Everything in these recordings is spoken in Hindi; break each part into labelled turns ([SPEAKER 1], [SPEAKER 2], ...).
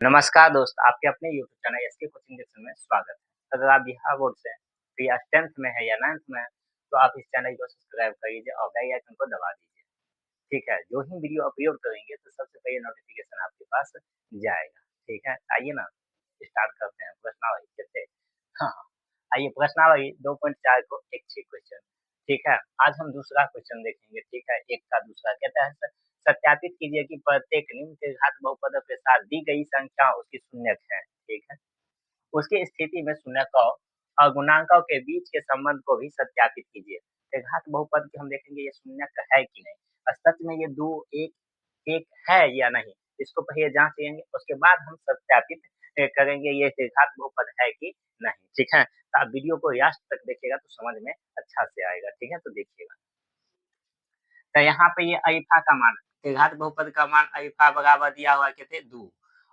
[SPEAKER 1] नमस्कार दोस्त, आपके अपने YouTube channel SK coaching section में स्वागत है। अगर आप बिहार बोर्ड से या 10th में है या 9th में है, तो आप इस चैनल को सब्सक्राइब कर लीजिए और बेल आइकन को दबा दीजिए। ठीक है, जो ही वीडियो अपलोड करेंगे तो सबसे पहले नोटिफिकेशन आपके पास जाएगा। ठीक है, आइए ना स्टार्ट करते हैं प्रश्नावली जैसे। हाँ, आइए प्रश्नावली 2.4 को एक छी क्वेश्चन। ठीक है, आज हम दूसरा क्वेश्चन देखेंगे। ठीक है, एक का दूसरा कहता है सत्यापित कीजिए कि प्रत्येक निम्न के घात बहुपदों के साथ दी गई संख्या उसकी शून्यक है। ठीक है, उसकी स्थिति में शून्यकों और गुणांकों के बीच के संबंध को भी सत्यापित कीजिए। तो घात बहुपद के हम देखेंगे ये शून्यक है कि नहीं, और सच में ये दो एक एक है या नहीं, इसको पहले जांच लेंगे, उसके बाद हम सत्यापित करेंगे ये घात बहुपद है कि नहीं। ठीक है, तो आप वीडियो को लास्ट तक देखिएगा तो समझ में अच्छा से आएगा। ठीक है, तो देखिएगा। तो यहाँ पे ये अल्फा का मान, घात बहुपद का मान अल्फा बराबर दिया हुआ है कितने 2,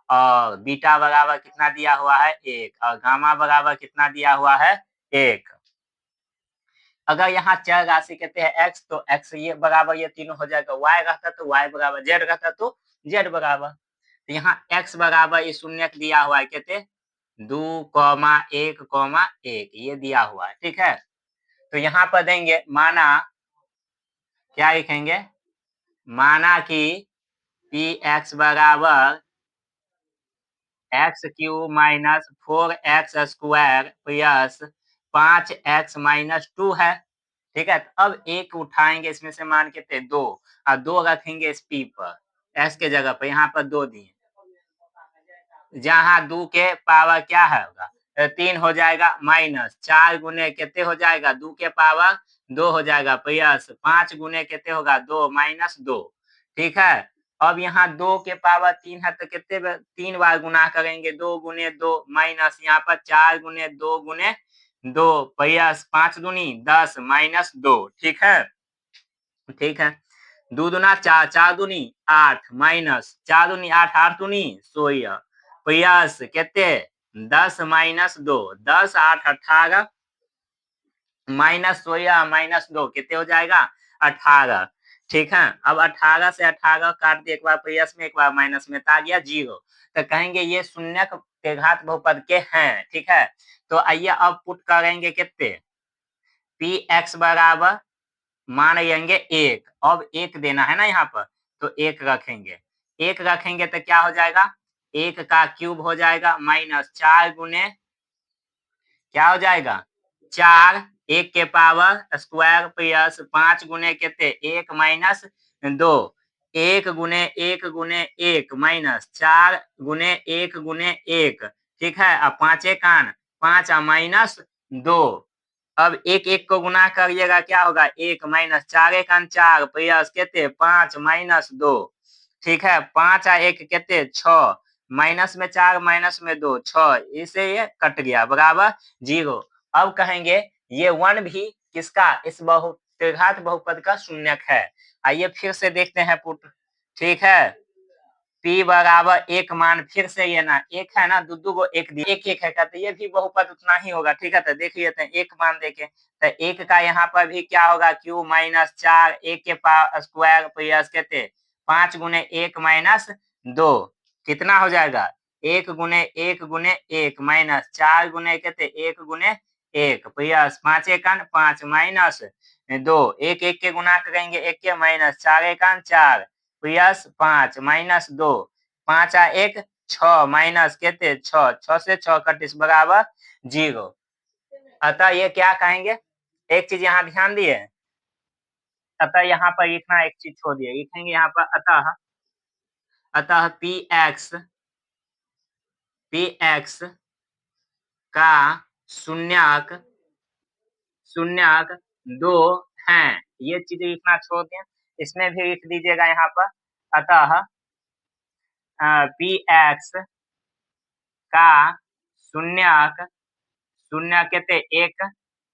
[SPEAKER 1] और बीटा बराबर कितना दिया हुआ है 1, और गामा बराबर कितना दिया हुआ है 1। अगर यहाँ चर राशि कहते हैं x, तो x ये बराबर ये तीनों हो जाएगा, y रहता तो y बराबर, z रहता तो z बराबर। तो यहाँ x बराबर ये शून्य दिया हुआ है कहते 2,1,1 ये दिया हुआ है। ठीक है, तो यहाँ पर देंगे माना, क्या लिखेंगे, माना कि पी एक्स बराबर x cube minus 4x² plus 5x-2 है। ठीक है, तो अब एक उठाएंगे इसमें से मान के थे 2, और 2 रखेंगे इस पी पर, x के जगह पर, यहाँ पर 2 दिए, जहाँ 2 के पावर क्या है होगा 3 हो जाएगा, माइनस 4 गुने कितने हो जाएगा 2 के पावर 2 हो जाएगा, प्लस 5 गुने कितने होगा 2 माइनस 2। ठीक है, अब यहाँ 2 के पावर 3 है तो कितने 3 बार गुना करेंगे, 2 गुने 2 माइनस यहाँ पर 4 गुने 2 गुने 2 प्लस 5 दूनी 10 माइनस 2। ठीक है, ठीक है, 2 दूना 4, 4 दूनी 8 माइनस 4 दूनी 8, 8 दूनी 16 प्लस कितने 10 माइनस 2, 10 8 18 माइनस 16 माइनस 2 कितने हो जाएगा 18। ठीक है, अब 18 से 18 काट दिए, एक बार प्लस में एक बार माइनस में, आ गया 0। तो कहेंगे ये शून्य के घात बहुपद के हैं। ठीक है, तो आइए अब पुट करेंगे कितने, पी एक्स बराबर मान लेंगे 1, अब 1 देना है ना यहाँ पर, तो 1 रखेंगे, 1 रखेंगे तो क्या हो जाएगा 1 का क्यूब हो जाएगा माइनस 4 गुने क्या हो जाएगा 4, 1 के पावर स्क्वायर प्लस 5 गुने कितने 1 माइनस 2, 1 गुने 1 गुने 1 माइनस 4 गुने 1 गुने 1। ठीक है, अब 5 कान 5 माइनस 2, अब 1 1 को गुना करिएगा क्या होगा 1 माइनस 4 कान 4 प्लस कितने 5 माइनस 2। ठीक है, 5 और 1 कितने 6, माइनस में 4 माइनस में 2 6, इसे ये कट गया बराबर 0। अब कहेंगे ये 1 भी किसका इस त्रिघात बहुपद का शून्यक है। आइए फिर से देखते हैं पुट। ठीक है, p बराबर 1 मान, फिर से ये ना 1 है ना, दो को 1 दिया, 1 1 है कहते ये भी बहुपद उतना ही होगा। ठीक है, तो देख लेते हैं 1 मान देके, तो 1 का यहाँ पर भी क्या होगा क्यू माइनस 4, 1 के पावर स्क्वायर प्लस कहते 5 गुने 1 माइनस 2 कितना हो जाएगा 1 गुने 1 गुने 1 माइनस 4 गुने कहते 1 गुने 1 प्लस 5 एकान 5 माइनस 2, 1 1 के गुना करेंगे 1 के माइनस 4 एकान 4 प्लस 5 माइनस 2, 5 आ 1 6 माइनस कहते 6, 6 से 6 कटिस बराबर 0। अतः ये क्या कहेंगे, एक चीज यहाँ ध्यान दिए, अतः यहाँ पर लिखना एक चीज छोड़ दिए, लिखेंगे यहाँ पर अतः, अतः पी एक्स का शून्यक शून्यक 2 हैं, ये चीज लिखना छोड़ दें, इसमें भी लिख दीजिएगा यहाँ पर अतः पी एक्स का शून्यक शून्य कहते 1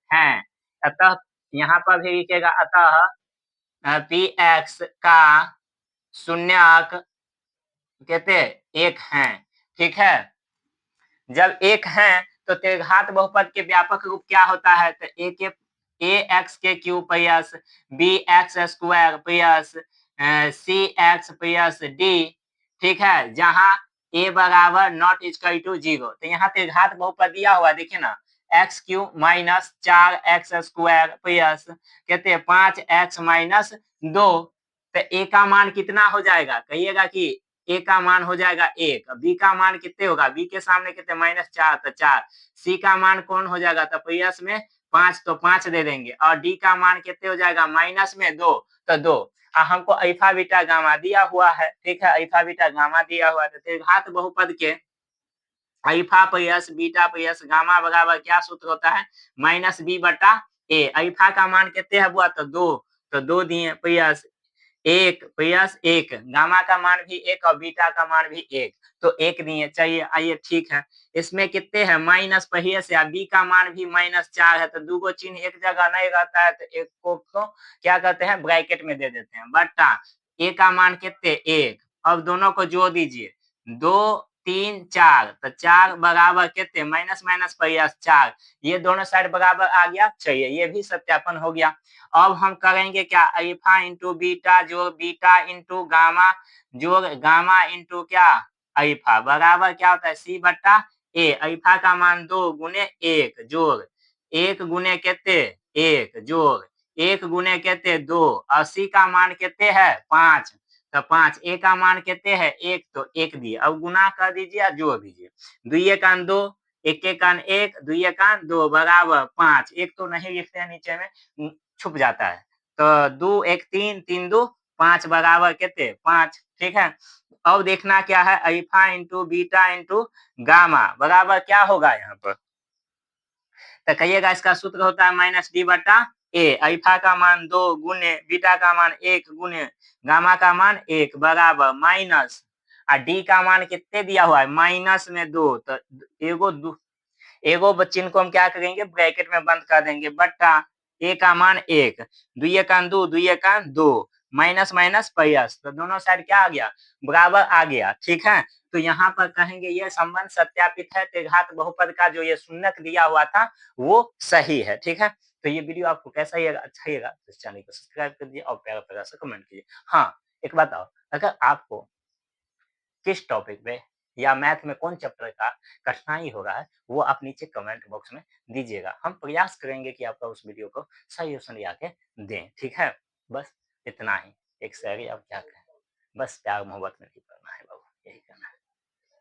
[SPEAKER 1] हैं। अतः यहाँ पर भी लिखेगा अतः पी एक्स का शून्यक कहते 1 हैं। ठीक है, जब 1 है तो त्रिघात बहुपद के व्यापक रूप क्या होता है, तो ए एक्स के cube plus b x square plus c x plus d. ठीक है, जहाँ ए बराबर नॉट इक्वल टू 0। तो यहाँ पे घात बहुपद दिया हुआ देखिए ना, x Q minus 4x square plus कहते हैं 5x माइनस 2। तो ए का मान कितना हो जाएगा, कहिएगा कि ए का मान हो जाएगा 1, बी का मान कितने होगा, बी के सामने कितने -4 तो 4, सी का मान कौन हो जाएगा, तो प्लस में 5 तो 5 दे देंगे, और डी का मान कितने हो जाएगा, माइनस में 2 तो 2। हमको अल्फा बीटा गामा दिया हुआ है, ठीक है, अल्फा बीटा गामा दिया हुआ है, तो घात बहुपद के alpha plus beta plus gamma बराबर क्या सूत्र होता है, माइनस बी बटा ए। अल्फा का मान कितने है बुआ, तो 2, तो 2 दिए प्लस 1 प्लस 1, गामा का मान भी 1 और बीटा का मान भी 1, तो 1 दिए। चलिए आइए ठीक है, इसमें कितने हैं माइनस पहिए से, बी का मान भी -4 है, तो दो गो चिन्ह एक जगह नहीं रहता है, तो एक को तो क्या कहते हैं ब्रैकेट में दे देते हैं, बटा ए का मान कितने 1। अब दोनों को जोड़ दीजिए, 2 3 4, तो 4 बराबर कितने माइनस माइनस प्लस 4, ये दोनों साइड बराबर आ गया। चलिए ये भी सत्यापन हो गया। अब हम करेंगे क्या, अल्फा इंटू बीटा जोड़ बीटा इंटू गामा जोड़ गामा इंटू क्या अल्फा बराबर क्या होता है सी बट्टा ए। अल्फा का मान 2 गुने 1 जोड़ 1 गुने कितने 1 जोड़ 1 गुने कितने 2, और सी का मान कितने है 5, तो 5, ए का मान कितने है 1, तो 1 दिए। अब गुना कर दीजिए, जोड़ दीजिए, 2 कान 2, 1 कान 1, 2 कान 2 बराबर 5, 1 तो नहीं लिखते हैं नीचे में, छुप जाता है, तो 2 1 3 3 2 5 बराबर कितने 5, ठीक है। अब देखना क्या है, alpha into beta into gamma बराबर क्या होगा यहाँ पर, तो कहिएगा इसका सूत्र होता है माइनस डी बटा ए। अल्फा का मान 2 गुने बीटा का मान 1 गुने गामा का मान 1 बराबर माइनस, और डी का मान कितने दिया हुआ है माइनस में 2, तो एगो चिन्ह को हम क्या करेंगे ब्रैकेट में बंद कर देंगे, बट्टा ए का मान 1, 2 का 2 2 का 2 माइनस माइनस प्लस, तो दोनों साइड क्या आ गया बराबर आ गया, ठीक है। तो यहाँ पर कहेंगे ये संबंध सत्यापित है, तो घात बहुपद का जो ये शून्यक दिया हुआ था वो सही है, ठीक है। तो ये वीडियो आपको कैसा लगा, अच्छा लगा तो इस चैनल को सब्सक्राइब कर दीजिए और प्यारा प्यारा सा कमेंट कीजिए। हाँ एक बात और, अगर आपको किस टॉपिक पे या मैथ में कौन चैप्टर का कठिनाई हो रहा है वो आप नीचे कमेंट बॉक्स में दीजिएगा, हम प्रयास करेंगे कि आपका उस वीडियो को सॉल्यूशन ला के दें, ठीक है। बस इतना ही, एक शायरी अब क्या कहें, बस प्यार मोहब्बत में ही करना है बाबू, यही करना है।